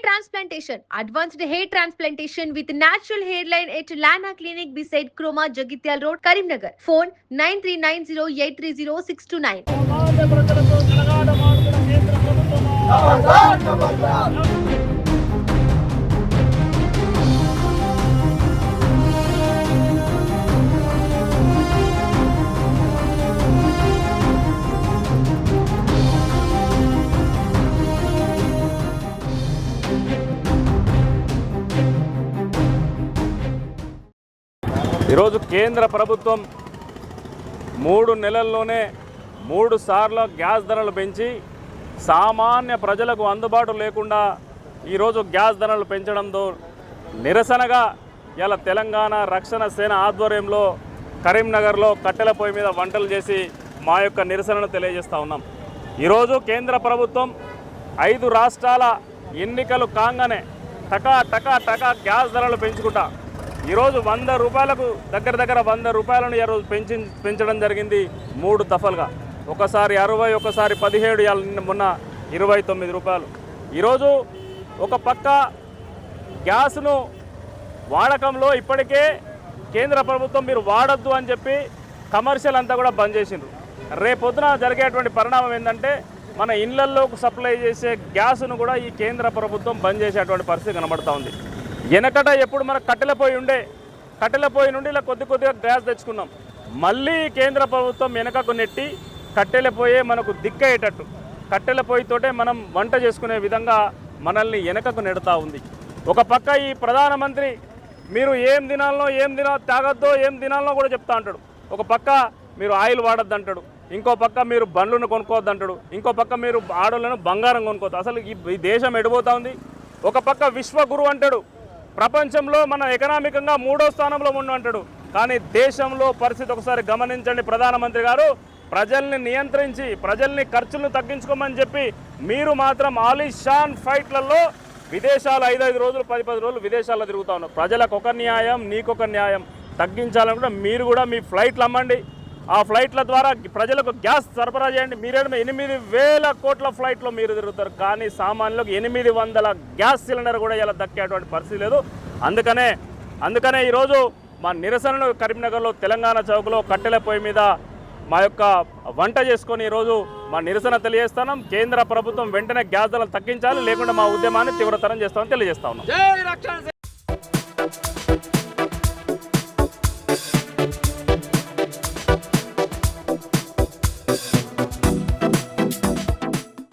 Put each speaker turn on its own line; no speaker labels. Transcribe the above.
transplantation. Advanced hair transplantation with natural hairline at Lana Clinic beside Kroma Jagityal Road, Karimnagar. Phone 9390830629.
ఈరోజు కేంద్ర ప్రభుత్వం 3 నెలల్లోనే 3 సార్లు gas ధరలు పెంచి సామాన్య ప్రజలకు అందుబాటు లేకుండా ఈరోజు గ్యాస్ ధరలు పెంచడంతో నిరసనగా ఇలా తెలంగాణ రక్షణ సేన ఆధ్వర్యంలో కరీంనగర్లో కట్టెల పొయ్యి మీద వంటలు చేసి మా యొక్క నిరసనను తెలియజేస్తూ ఉన్నాం. ఈరోజు కేంద్ర ప్రభుత్వం 5 రాష్ట్రాల ఎన్నికలు కాగానే టకా గ్యాస్ ధరలు పెంచుకుంటా ఈరోజు 100 రూపాయలకు దగ్గర 100 రూపాయలను ఈరోజు పెంచడం జరిగింది 3 దఫలుగా. ఒకసారి 60, ఒకసారి 17, మొన్న 29 రూపాయలు. ఈరోజు ఒక పక్క గ్యాస్ను వాడకంలో ఇప్పటికే కేంద్ర ప్రభుత్వం మీరు వాడద్దు అని చెప్పి కమర్షియల్ అంతా కూడా బంద్ చేసిండ్రు. రేపొద్దున జరిగేటువంటి పరిణామం ఏంటంటే మన ఇళ్లల్లోకి సప్లై చేసే గ్యాస్ను కూడా ఈ కేంద్ర ప్రభుత్వం బంద్ చేసేటువంటి పరిస్థితి కనబడుతూ ఉంది. వెనకట ఎప్పుడు మన కట్టెల పొయ్యి నుండి ఇలా కొద్దిగా గ్యాస్ తెచ్చుకున్నాం. మళ్ళీ కేంద్ర ప్రభుత్వం వెనకకు నెట్టి కట్టెల పొయ్యే మనకు దిక్కయ్యేటట్టు కట్టెల పొయ్యితోటే మనం వంట చేసుకునే విధంగా మనల్ని వెనకకు నెడుతూ ఉంది. ఒక పక్క ఈ ప్రధానమంత్రి మీరు ఏం తాగొద్దో ఏం తినాలనో కూడా చెప్తా అంటాడు. ఒక పక్క మీరు ఆయిల్ వాడద్దు అంటాడు, ఇంకో పక్క మీరు బండ్లను కొనుక్కోవద్దు అంటాడు, ఇంకో పక్క మీరు ఆడోళ్ళను బంగారం కొనుక్కోవద్దు. అసలు ఈ దేశం ఎడిపోతూ ఉంది. ఒక పక్క విశ్వగురు అంటాడు, ప్రపంచంలో మన ఎకనామికంగా 3వ స్థానంలో అంటాడు. కానీ దేశంలో పరిస్థితి ఒకసారి గమనించండి. ప్రధానమంత్రి గారు ప్రజల్ని నియంత్రించి ప్రజల్ని ఖర్చులను తగ్గించుకోమని చెప్పి మీరు మాత్రం ఆలిషాన్ ఫ్లైట్లలో విదేశాలు 5 రోజులు 10 రోజులు విదేశాల్లో తిరుగుతూ ఉన్నారు. ప్రజలకు ఒక న్యాయం, నీకొక న్యాయం తగ్గించాలనుకుంటే మీరు కూడా మీ ఫ్లైట్లు అమ్మండి. ఆ ఫ్లైట్ల ద్వారా ప్రజలకు గ్యాస్ సరఫరా చేయండి. మీరేమో 8,000 కోట్ల ఫ్లైట్లో మీరు తిరుగుతారు, కానీ సామాన్యులకు 800 గ్యాస్ సిలిండర్ కూడా ఇలా దక్కేటువంటి పరిస్థితి లేదు. అందుకనే ఈరోజు మా నిరసనను కరీంనగర్లో తెలంగాణ చౌక్లో కట్టెల పొయ్యి మీద మా యొక్క వంట చేసుకొని ఈరోజు మా నిరసన తెలియజేస్తున్నాం. కేంద్ర ప్రభుత్వం వెంటనే గ్యాస్ ధరలు తగ్గించాలి, లేకుండా మా ఉద్యమాన్ని తీవ్రతరం చేస్తామని తెలియజేస్తా ఉన్నాం.